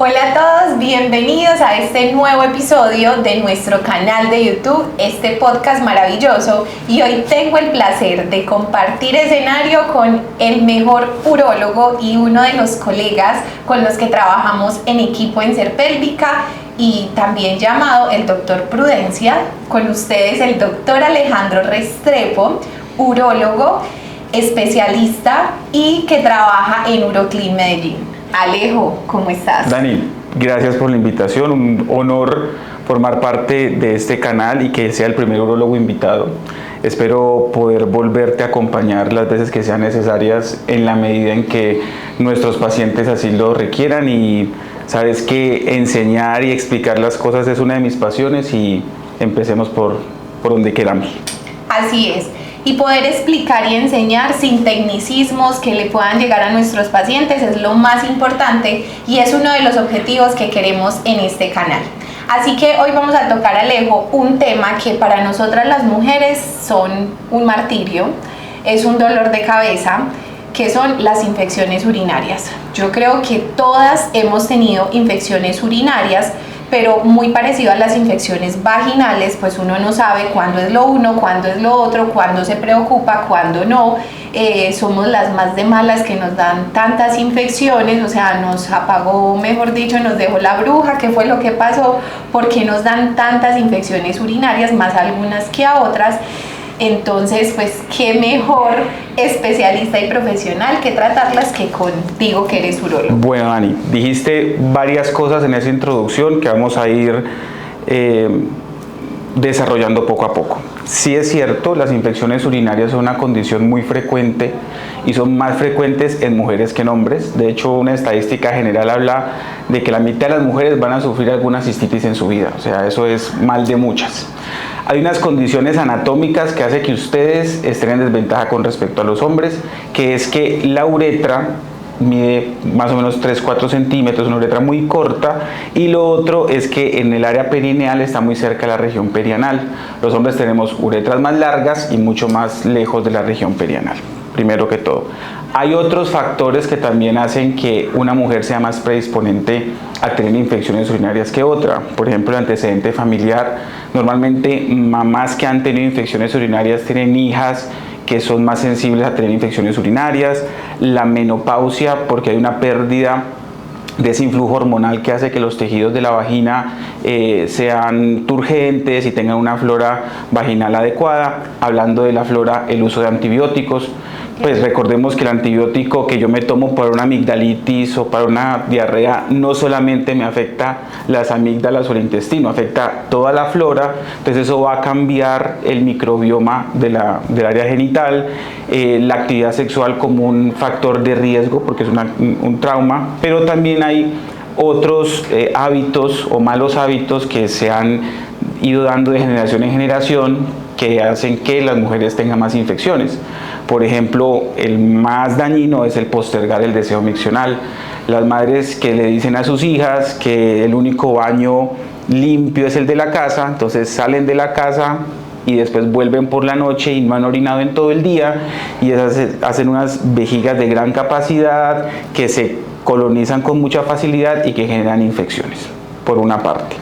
Hola a todos, bienvenidos a este nuevo episodio de nuestro canal de YouTube, este podcast maravilloso, y hoy tengo el placer de compartir escenario con el mejor urólogo y uno de los colegas con los que trabajamos en equipo en Serpélvica y también llamado el doctor Prudencia. Con ustedes el doctor Alejandro Restrepo, urólogo, especialista y que trabaja en Uroclin Medellín. Alejo, ¿cómo estás? Dani, gracias por la invitación, un honor formar parte de este canal y que sea el primer urólogo invitado. Espero poder volverte a acompañar las veces que sean necesarias en la medida en que nuestros pacientes así lo requieran, y sabes que enseñar y explicar las cosas es una de mis pasiones, y empecemos por donde queramos. Así es. Y poder explicar y enseñar sin tecnicismos que le puedan llegar a nuestros pacientes es lo más importante y es uno de los objetivos que queremos en este canal. Así que hoy vamos a tocar, Alejo, un tema que para nosotras las mujeres son un martirio, es un dolor de cabeza, que son las infecciones urinarias. Yo creo que todas hemos tenido infecciones urinarias, pero muy parecido a las infecciones vaginales, pues uno no sabe cuándo es lo uno, cuándo es lo otro, cuándo se preocupa, cuándo no. Somos las más de malas que nos dan tantas infecciones, o sea, nos apagó, mejor dicho, nos dejó la bruja, ¿qué fue lo que pasó? Porque nos dan tantas infecciones urinarias, más algunas que a otras. Entonces, pues, qué mejor especialista y profesional que tratarlas que contigo, que eres urólogo. Bueno, Dani, dijiste varias cosas en esa introducción que vamos a ir desarrollando poco a poco. Sí es cierto, las infecciones urinarias son una condición muy frecuente y son más frecuentes en mujeres que en hombres. De hecho, una estadística general habla de que la mitad de las mujeres van a sufrir alguna cistitis en su vida, o sea, eso es mal de muchas. Hay unas condiciones anatómicas que hacen que ustedes estén en desventaja con respecto a los hombres, que es que la uretra mide más o menos 3-4 centímetros, una uretra muy corta, y lo otro es que en el área perineal está muy cerca de la región perianal. Los hombres tenemos uretras más largas y mucho más lejos de la región perianal, primero que todo. Hay otros factores que también hacen que una mujer sea más predisponente a tener infecciones urinarias que otra. Por ejemplo, el antecedente familiar. Normalmente mamás que han tenido infecciones urinarias tienen hijas que son más sensibles a tener infecciones urinarias. La menopausia, porque hay una pérdida de ese influjo hormonal que hace que los tejidos de la vagina sean turgentes y tengan una flora vaginal adecuada. Hablando de la flora, el uso de antibióticos. Pues recordemos que el antibiótico que yo me tomo para una amigdalitis o para una diarrea no solamente me afecta las amígdalas o el intestino, afecta toda la flora. Entonces eso va a cambiar el microbioma del área genital, la actividad sexual como un factor de riesgo porque es un trauma, pero también hay otros hábitos o malos hábitos que se han ido dando de generación en generación que hacen que las mujeres tengan más infecciones. Por ejemplo, el más dañino es el postergar el deseo miccional. Las madres que le dicen a sus hijas que el único baño limpio es el de la casa, entonces salen de la casa y después vuelven por la noche y no han orinado en todo el día, y esas hacen unas vejigas de gran capacidad que se colonizan con mucha facilidad y que generan infecciones, por una parte.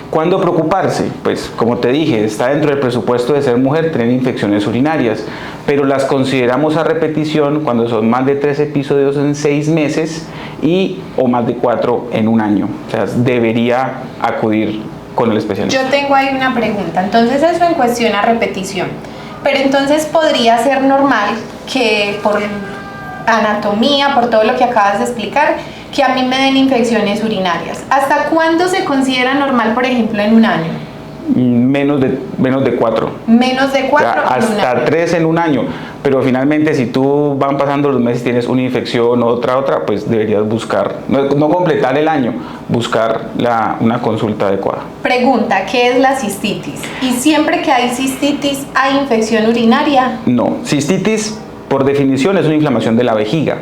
¿Cuándo preocuparse? Pues como te dije, está dentro del presupuesto de ser mujer tener infecciones urinarias, pero las consideramos a repetición cuando son más de 3 episodios en 6 meses o más de 4 en un año. O sea, debería acudir con el especialista. Yo tengo ahí una pregunta, entonces eso en cuestión a repetición, pero entonces podría ser normal que por anatomía, por todo lo que acabas de explicar, que a mí me den infecciones urinarias. ¿Hasta cuándo se considera normal, por ejemplo, en un año? Menos de 4. Menos de 4 o sea, hasta 3 en un año. Pero finalmente, si tú van pasando los meses y tienes una infección, otra, pues deberías buscar, no completar el año, buscar una consulta adecuada. Pregunta, ¿qué es la cistitis? ¿Y siempre que hay cistitis hay infección urinaria? No, cistitis por definición es una inflamación de la vejiga.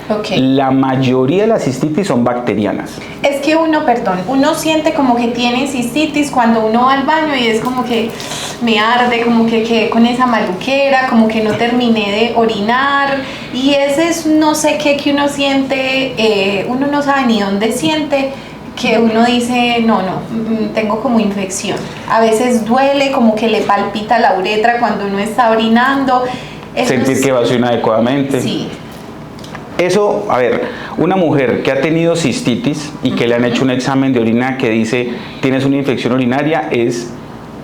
Okay. La mayoría de las cistitis son bacterianas. Es que uno siente como que tiene cistitis cuando uno va al baño y es como que me arde, como que quedé con esa maluquera, como que no terminé de orinar, y ese es no sé qué que uno siente, uno no sabe ni dónde siente, que uno dice, no, tengo como infección. A veces duele, como que le palpita la uretra cuando uno está orinando. Sentir que evasiona inadecuadamente. Sí. Eso, a ver, una mujer que ha tenido cistitis y que le han hecho un examen de orina que dice tienes una infección urinaria, tiene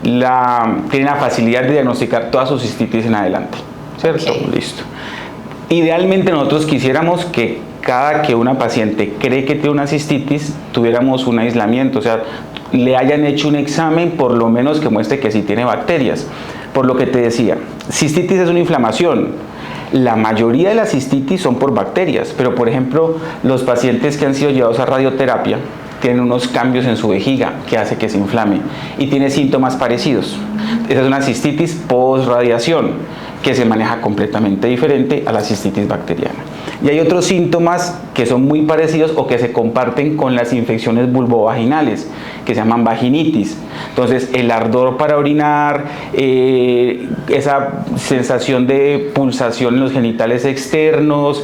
la facilidad de diagnosticar toda su cistitis en adelante, ¿cierto? Okay. Listo. Idealmente nosotros quisiéramos que cada que una paciente cree que tiene una cistitis, tuviéramos un aislamiento, o sea, le hayan hecho un examen por lo menos que muestre que sí tiene bacterias. Por lo que te decía, cistitis es una inflamación. La mayoría de las cistitis son por bacterias, pero por ejemplo, los pacientes que han sido llevados a radioterapia tienen unos cambios en su vejiga que hace que se inflame y tiene síntomas parecidos. Esa es una cistitis post-radiación que se maneja completamente diferente a la cistitis bacteriana. Y hay otros síntomas que son muy parecidos o que se comparten con las infecciones vulvovaginales, que se llaman vaginitis. Entonces, el ardor para orinar, esa sensación de pulsación en los genitales externos,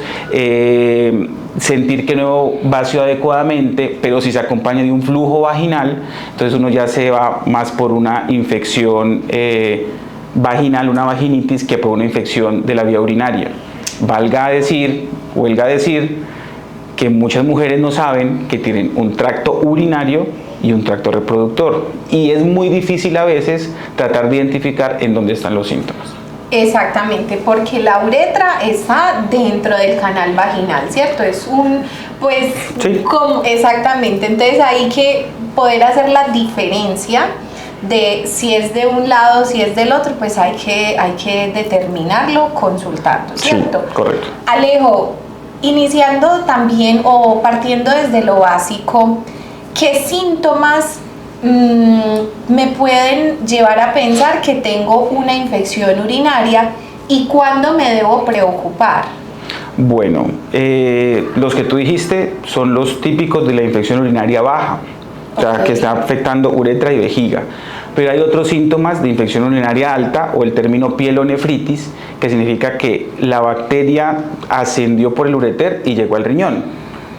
sentir que no vació adecuadamente, pero si se acompaña de un flujo vaginal, entonces uno ya se va más por una infección vaginal, una vaginitis, que por una infección de la vía urinaria. Huelga a decir que muchas mujeres no saben que tienen un tracto urinario y un tracto reproductor, y es muy difícil a veces tratar de identificar en dónde están los síntomas. Exactamente, porque la uretra está dentro del canal vaginal, ¿cierto? Es sí. Exactamente, entonces hay que poder hacer la diferencia de si es de un lado, si es del otro, pues hay que determinarlo consultando, ¿cierto? Sí, correcto. Alejo, iniciando también o partiendo desde lo básico, ¿qué síntomas me pueden llevar a pensar que tengo una infección urinaria y cuándo me debo preocupar? Bueno, los que tú dijiste son los típicos de la infección urinaria baja, o sea, que está afectando uretra y vejiga. Pero hay otros síntomas de infección urinaria alta, o el término pielonefritis, que significa que la bacteria ascendió por el ureter y llegó al riñón.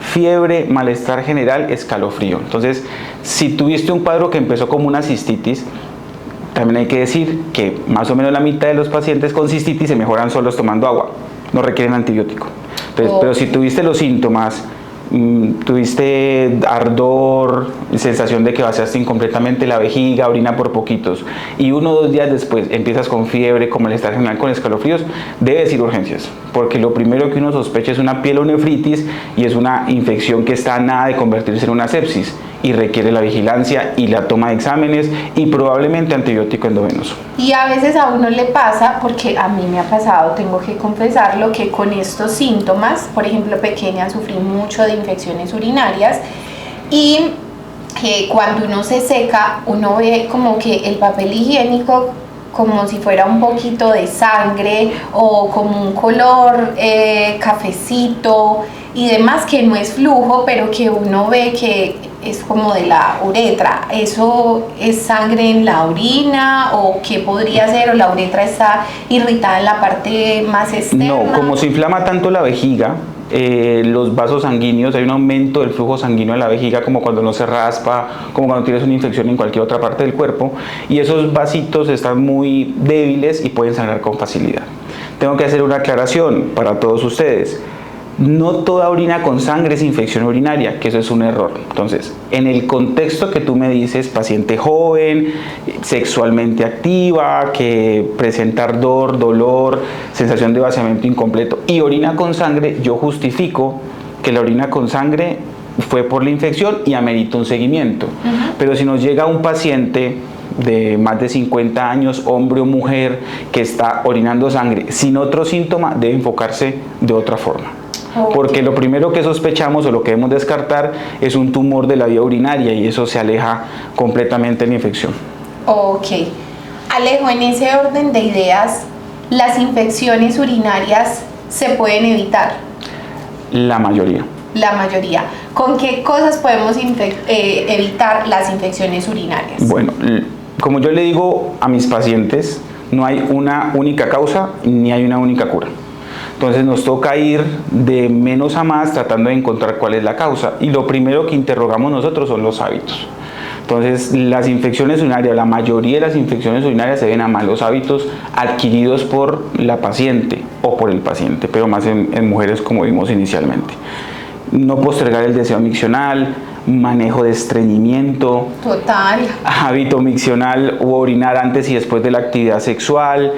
Fiebre, malestar general, escalofrío. Entonces, si tuviste un cuadro que empezó como una cistitis, también hay que decir que más o menos la mitad de los pacientes con cistitis se mejoran solos tomando agua, no requieren antibiótico. Entonces, pero si tuviste los síntomas, tuviste ardor, sensación de que vaciaste incompletamente la vejiga, orina por poquitos, y 1 o 2 días después empiezas con fiebre, con malestar general, con escalofríos, debes ir a urgencias, porque lo primero que uno sospecha es una pielonefritis y es una infección que está a nada de convertirse en una sepsis y requiere la vigilancia y la toma de exámenes y probablemente antibiótico endovenoso. Y a veces a uno le pasa, porque a mí me ha pasado, tengo que confesarlo, que con estos síntomas, por ejemplo, pequeña sufrí mucho de infecciones urinarias y que cuando uno se seca, uno ve como que el papel higiénico como si fuera un poquito de sangre o como un color cafecito y demás, que no es flujo, pero que uno ve que es como de la uretra. ¿Eso es sangre en la orina o qué podría ser? ¿O la uretra está irritada en la parte más externa? No, como se inflama tanto la vejiga, los vasos sanguíneos, hay un aumento del flujo sanguíneo en la vejiga, como cuando no se raspa, como cuando tienes una infección en cualquier otra parte del cuerpo, y esos vasitos están muy débiles y pueden sangrar con facilidad. Tengo que hacer una aclaración para todos ustedes. No toda orina con sangre es infección urinaria, que eso es un error. Entonces, en el contexto que tú me dices, paciente joven, sexualmente activa, que presenta ardor, dolor, sensación de vaciamiento incompleto y orina con sangre, yo justifico que la orina con sangre fue por la infección y amerita un seguimiento. Pero si nos llega un paciente de más de 50 años, hombre o mujer, que está orinando sangre sin otro síntoma, debe enfocarse de otra forma. Porque lo primero que sospechamos o lo que debemos descartar es un tumor de la vía urinaria y eso se aleja completamente de la infección. Ok. Alejo, en ese orden de ideas, ¿las infecciones urinarias se pueden evitar? La mayoría. La mayoría. ¿Con qué cosas podemos evitar las infecciones urinarias? Bueno, como yo le digo a mis pacientes, no hay una única causa ni hay una única cura. Entonces nos toca ir de menos a más tratando de encontrar cuál es la causa. Y lo primero que interrogamos nosotros son los hábitos. Entonces las infecciones urinarias, la mayoría de las infecciones urinarias se deben a malos hábitos adquiridos por la paciente o por el paciente, pero más en mujeres como vimos inicialmente. No postergar el deseo miccional, manejo de estreñimiento, Total. hábito miccional o orinar antes y después de la actividad sexual,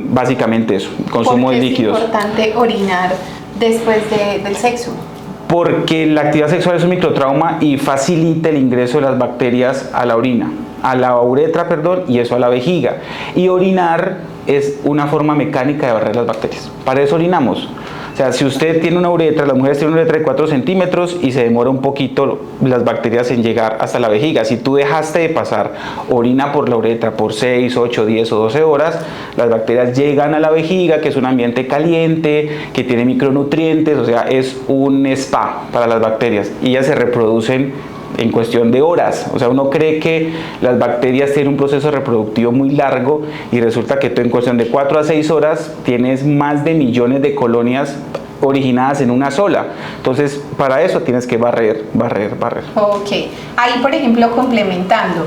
básicamente eso, consumo de líquidos. Es importante orinar después del sexo. Porque la actividad sexual es un microtrauma y facilita el ingreso de las bacterias a la orina, a la uretra, perdón, y eso a la vejiga. Y orinar es una forma mecánica de barrer las bacterias. Para eso orinamos. O sea, si usted tiene una uretra, las mujeres tienen una uretra de 4 centímetros y se demora un poquito las bacterias en llegar hasta la vejiga. Si tú dejaste de pasar orina por la uretra por 6, 8, 10 o 12 horas, las bacterias llegan a la vejiga, que es un ambiente caliente, que tiene micronutrientes, o sea, es un spa para las bacterias y ellas se reproducen en cuestión de horas. O sea, uno cree que las bacterias tienen un proceso reproductivo muy largo y resulta que tú en cuestión de 4 a 6 horas tienes más de millones de colonias originadas en una sola. Entonces, para eso tienes que barrer. Ok. Ahí, por ejemplo, complementando,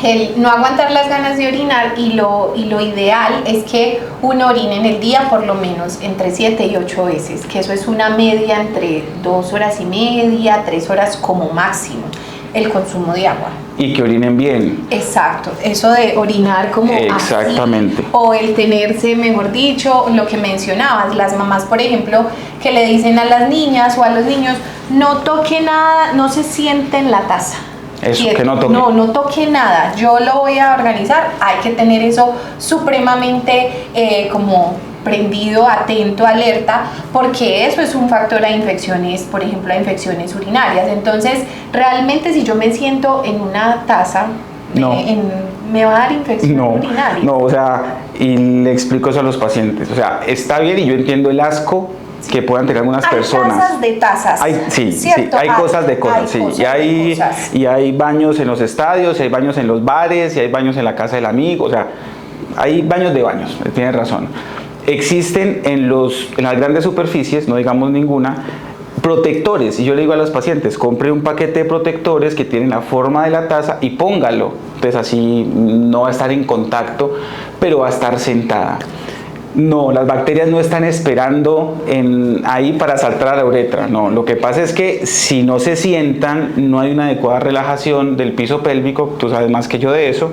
el no aguantar las ganas de orinar y lo ideal es que uno orine en el día por lo menos entre 7 y 8 veces, que eso es una media entre 2 horas y media, 3 horas como máximo, el consumo de agua. Y que orinen bien. Exacto, eso de orinar como exactamente. Así, o el tenerse, mejor dicho, lo que mencionabas, las mamás, por ejemplo, que le dicen a las niñas o a los niños, no toque nada, no se siente en la taza. Eso, que no toque. No toque nada, yo lo voy a organizar, hay que tener eso supremamente como prendido, atento, alerta, porque eso es un factor a infecciones, por ejemplo, a infecciones urinarias. Entonces, realmente si yo me siento en una taza, me va a dar infección urinaria. No, o sea, y le explico eso a los pacientes, o sea, está bien y yo entiendo el asco que puedan tener algunas personas. Hay tazas de tazas. Sí, hay cosas de cosas, sí. Y hay baños en los estadios, y hay baños en los bares, y hay baños en la casa del amigo, o sea, hay baños de baños, tiene razón. Existen en las grandes superficies, no digamos ninguna, protectores, y yo le digo a los pacientes, compre un paquete de protectores que tienen la forma de la taza y póngalo, entonces así no va a estar en contacto, pero va a estar sentada. No, las bacterias no están esperando ahí para saltar a la uretra. No, lo que pasa es que si no se sientan, no hay una adecuada relajación del piso pélvico, tú sabes más que yo de eso,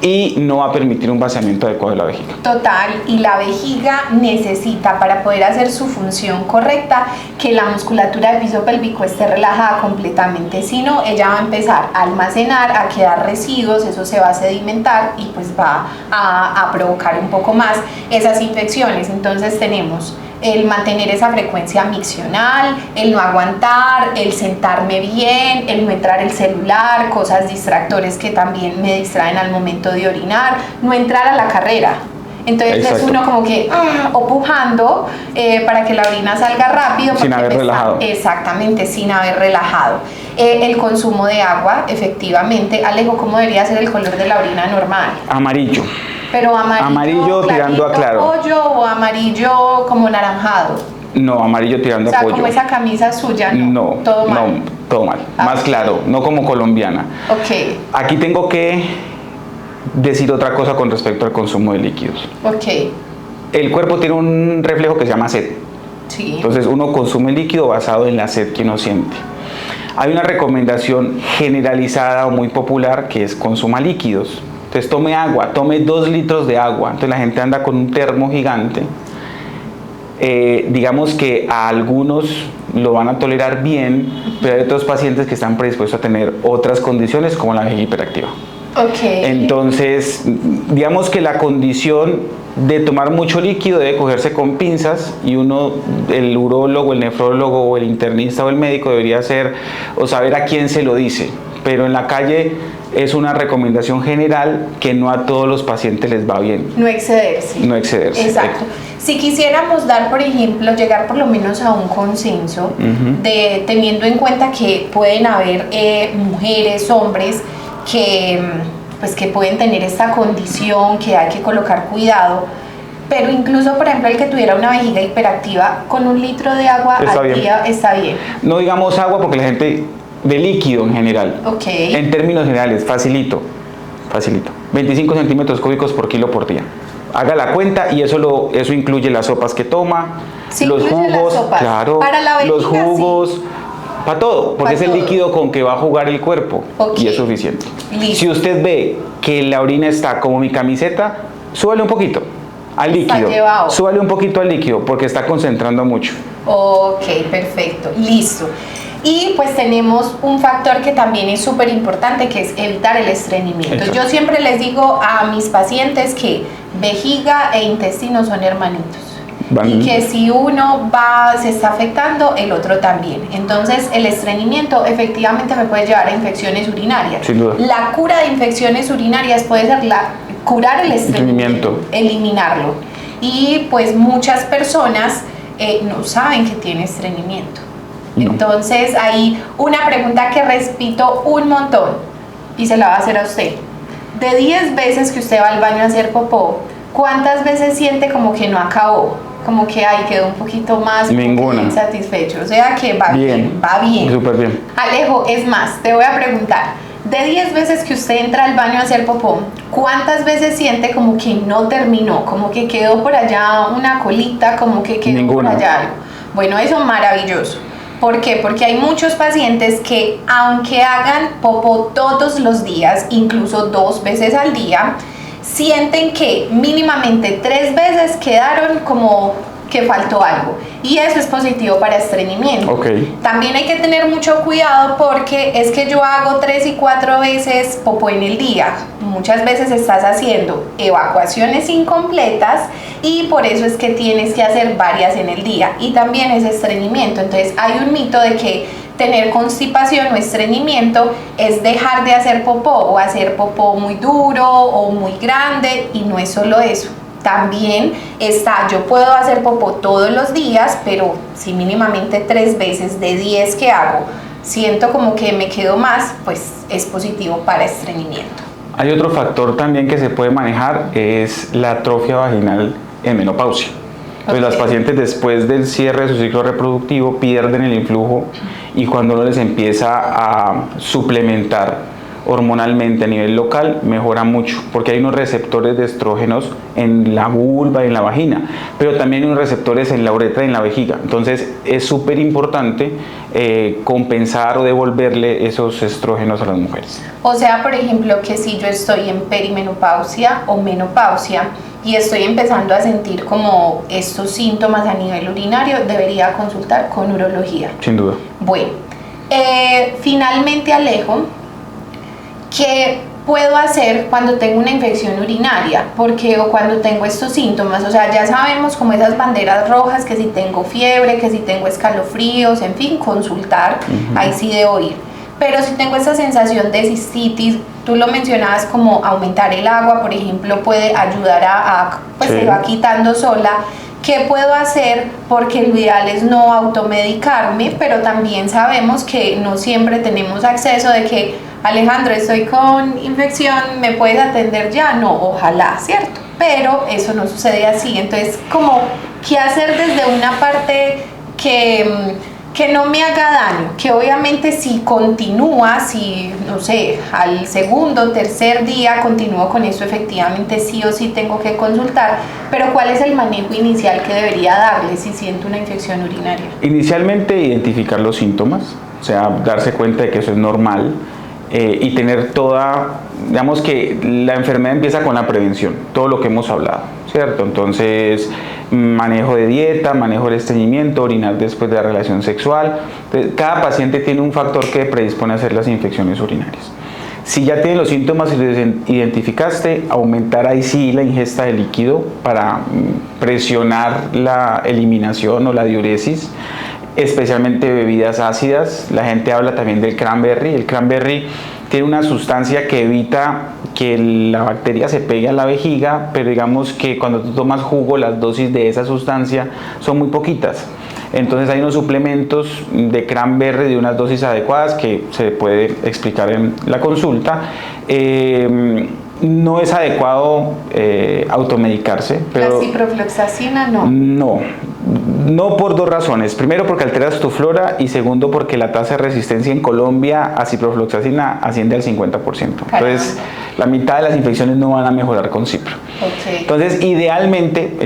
y no va a permitir un vaciamiento adecuado de la vejiga. Total, y la vejiga necesita, para poder hacer su función correcta, que la musculatura del piso pélvico esté relajada completamente, si no, ella va a empezar a almacenar, a quedar residuos, eso se va a sedimentar y pues va a provocar un poco más esas infecciones. Entonces tenemos el mantener esa frecuencia miccional, el no aguantar, el sentarme bien, el no entrar el celular, cosas distractores que también me distraen al momento de orinar, no entrar a la carrera. Entonces es uno como que o pujando para que la orina salga rápido. Sin haber relajado. Exactamente, sin haber relajado. El consumo de agua, efectivamente. Alejo, ¿cómo debería ser el color de la orina normal? Amarillo. Pero amarillo tirando a claro. ¿Pollo o amarillo como naranjado? No, amarillo tirando a pollo. O sea, como esa camisa suya, ¿no? Todo mal. No, todo mal. Más claro, no como colombiana. Ok. Aquí tengo que decir otra cosa con respecto al consumo de líquidos. Ok. El cuerpo tiene un reflejo que se llama sed. Sí. Entonces uno consume líquido basado en la sed que uno siente. Hay una recomendación generalizada o muy popular que es consuma líquidos. Entonces tome agua, tome 2 litros de agua. Entonces la gente anda con un termo gigante. Digamos que a algunos lo van a tolerar bien, pero hay otros pacientes que están predispuestos a tener otras condiciones como la vejiga hiperactiva. Okay. Entonces, digamos que la condición de tomar mucho líquido debe cogerse con pinzas y uno, el urólogo, el nefrólogo o el internista o el médico debería hacer o saber a quién se lo dice. Pero en la calle es una recomendación general que no a todos los pacientes les va bien. No excederse. No excederse. Exacto. Si quisiéramos dar, por ejemplo, llegar por lo menos a un consenso, de teniendo en cuenta que pueden haber mujeres, hombres, que pueden tener esta condición, que hay que colocar cuidado, pero incluso, por ejemplo, el que tuviera una vejiga hiperactiva, con 1 litro de agua al día está bien. No digamos agua porque la gente, de líquido en general. Ok. En términos generales, facilito. 25 centímetros cúbicos por kilo por día. Haga la cuenta y eso incluye las sopas que toma, sí, los jugos, claro, para la vejiga, los jugos, para todo, porque es el líquido con que va a jugar el cuerpo y es suficiente. Listo. Si usted ve que la orina está como mi camiseta, súbale un poquito al líquido. Súbale un poquito al líquido porque está concentrando mucho. Ok, perfecto, listo. Y pues tenemos un factor que también es súper importante, que es evitar el estreñimiento. Exacto. Yo siempre les digo a mis pacientes que vejiga e intestino son hermanitos. Y que si uno se está afectando, el otro también. Entonces el estreñimiento efectivamente me puede llevar a infecciones urinarias. Sin duda. La cura de infecciones urinarias puede ser curar el estreñimiento, eliminarlo. Y pues muchas personas no saben que tiene estreñimiento. No. Entonces hay una pregunta que repito un montón y se la va a hacer a usted. De 10 veces que usted va al baño a hacer popó, ¿cuántas veces siente como que no acabó? Como que quedó un poquito más insatisfecho. O sea que va bien, va bien. Súper bien. Alejo, es más, te voy a preguntar, de 10 veces que usted entra al baño a hacer popó, ¿cuántas veces siente como que no terminó? Como que quedó por allá una colita, como que quedó por allá algo. Bueno, eso es maravilloso. ¿Por qué? Porque hay muchos pacientes que aunque hagan popó todos los días, incluso 2 veces al día, sienten que mínimamente 3 veces quedaron como que faltó algo, y eso es positivo para estreñimiento. Okay. También hay que tener mucho cuidado porque es que yo hago 3 y 4 veces popó en el día. Muchas veces estás haciendo evacuaciones incompletas y por eso es que tienes que hacer varias en el día, y también es estreñimiento. Entonces hay un mito de que tener constipación o estreñimiento es dejar de hacer popó o hacer popó muy duro o muy grande, y no es solo eso. También yo puedo hacer popó todos los días, pero si mínimamente 3 veces de 10 que hago siento como que me quedo más, pues es positivo para estreñimiento. Hay otro factor también que se puede manejar, es la atrofia vaginal en menopausia. Pues las pacientes después del cierre de su ciclo reproductivo pierden el influjo, y cuando uno les empieza a suplementar hormonalmente a nivel local, mejora mucho, porque hay unos receptores de estrógenos en la vulva y en la vagina, pero también hay unos receptores en la uretra y en la vejiga. Entonces es súper importante compensar o devolverle esos estrógenos a las mujeres. O sea, por ejemplo, que si yo estoy en perimenopausia o menopausia y estoy empezando a sentir como estos síntomas a nivel urinario, debería consultar con urología. Sin duda. Bueno, finalmente, Alejo, ¿qué puedo hacer cuando tengo una infección urinaria? O cuando tengo estos síntomas. O sea, ya sabemos como esas banderas rojas, que si tengo fiebre, que si tengo escalofríos, en fin, consultar, ahí sí debo ir. Pero si tengo esa sensación de cistitis, tú lo mencionabas como aumentar el agua, por ejemplo, puede ayudar pues se va quitando sola. ¿Qué puedo hacer? Porque lo ideal es no automedicarme, pero también sabemos que no siempre tenemos acceso de que, Alejandro, estoy con infección, ¿me puedes atender ya? No, ojalá, ¿cierto? Pero eso no sucede así. Entonces, como, ¿qué hacer desde una parte que no me haga daño? Que obviamente si continúa, si, no sé, al segundo, tercer día continúo con eso, efectivamente sí o sí tengo que consultar, pero ¿cuál es el manejo inicial que debería darle si siento una infección urinaria? Inicialmente identificar los síntomas, o sea, darse cuenta de que eso es normal, y tener digamos que la enfermedad empieza con la prevención, todo lo que hemos hablado, ¿cierto? Entonces, manejo de dieta, manejo del estreñimiento, orinar después de la relación sexual. Entonces, cada paciente tiene un factor que predispone a hacer las infecciones urinarias. Si ya tienen los síntomas y los identificaste, aumentar ahí sí la ingesta de líquido para presionar la eliminación o la diuresis, especialmente bebidas ácidas. La gente habla también del cranberry. El cranberry tiene una sustancia que evita que la bacteria se pegue a la vejiga, pero digamos que cuando tú tomas jugo, las dosis de esa sustancia son muy poquitas. Entonces hay unos suplementos de cranberry de unas dosis adecuadas que se puede explicar en la consulta. No es adecuado automedicarse, pero... ¿La ciprofloxacina no? No por dos razones. Primero, porque alteras tu flora, y segundo, porque la tasa de resistencia en Colombia a ciprofloxacina asciende al 50%. Entonces, la mitad de las infecciones no van a mejorar con cipro. Okay. Entonces, idealmente,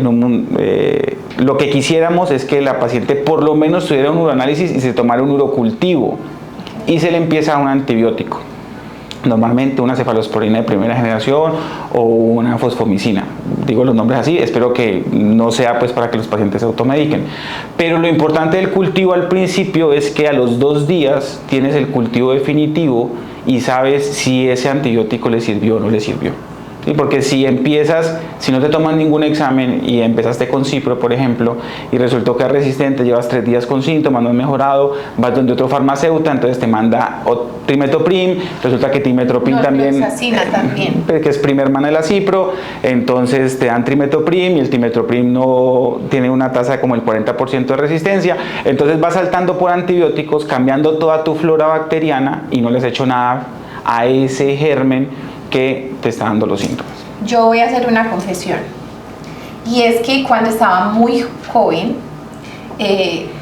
lo que quisiéramos es que la paciente por lo menos tuviera un uroanálisis y se tomara un urocultivo y se le empieza un antibiótico. Normalmente una cefalosporina de primera generación o una fosfomicina. Digo los nombres así, espero que no sea pues para que los pacientes se automediquen. Pero lo importante del cultivo al principio es que a los 2 días tienes el cultivo definitivo y sabes si ese antibiótico le sirvió o no le sirvió. ¿Sí? Porque si no te toman ningún examen y empezaste con cipro, por ejemplo, y resultó que es resistente, llevas 3 días con síntomas, no has mejorado, vas donde otro farmacéutico, entonces te manda trimetoprim, resulta que trimetoprim también, que es prima hermana de la cipro, entonces te dan trimetoprim y el trimetoprim no tiene una tasa de como el 40% de resistencia, entonces vas saltando por antibióticos, cambiando toda tu flora bacteriana y no les has hecho nada a ese germen que te está dando los síntomas. Yo voy a hacer una confesión, y es que cuando estaba muy joven,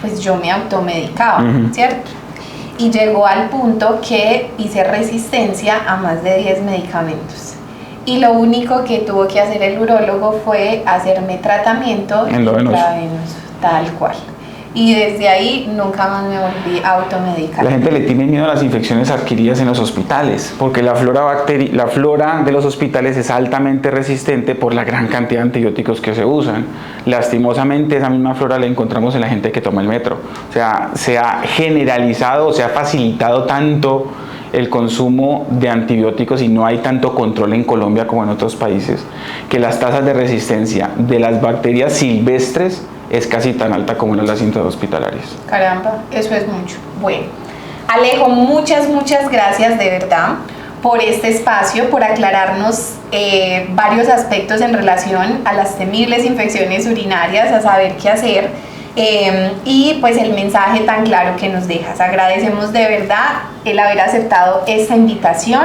pues yo me automedicaba, ¿cierto? Y llegó al punto que hice resistencia a más de 10 medicamentos. Y lo único que tuvo que hacer el urólogo fue hacerme tratamiento intravenoso, tal cual. Y desde ahí nunca más me volví a automedicar. La gente le tiene miedo a las infecciones adquiridas en los hospitales, porque la flora de los hospitales es altamente resistente por la gran cantidad de antibióticos que se usan. Lastimosamente esa misma flora la encontramos en la gente que toma el metro. O sea, se ha generalizado, se ha facilitado tanto el consumo de antibióticos y no hay tanto control en Colombia como en otros países, que las tasas de resistencia de las bacterias silvestres es casi tan alta como en las cintas hospitalarias. Caramba, eso es mucho. Bueno, Alejo, muchas gracias de verdad por este espacio, por aclararnos varios aspectos en relación a las temibles infecciones urinarias, a saber qué hacer, y pues el mensaje tan claro que nos dejas. Agradecemos de verdad el haber aceptado esta invitación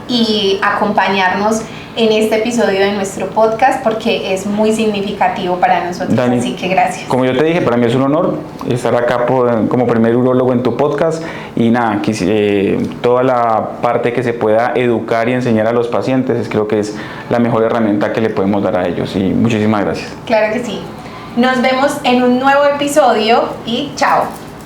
y acompañarnos en este episodio de nuestro podcast, porque es muy significativo para nosotros, Dani, así que gracias. Como yo te dije, para mí es un honor estar acá como primer urólogo en tu podcast, y nada, toda la parte que se pueda educar y enseñar a los pacientes, creo que es la mejor herramienta que le podemos dar a ellos, y muchísimas gracias. Claro que sí. Nos vemos en un nuevo episodio y chao.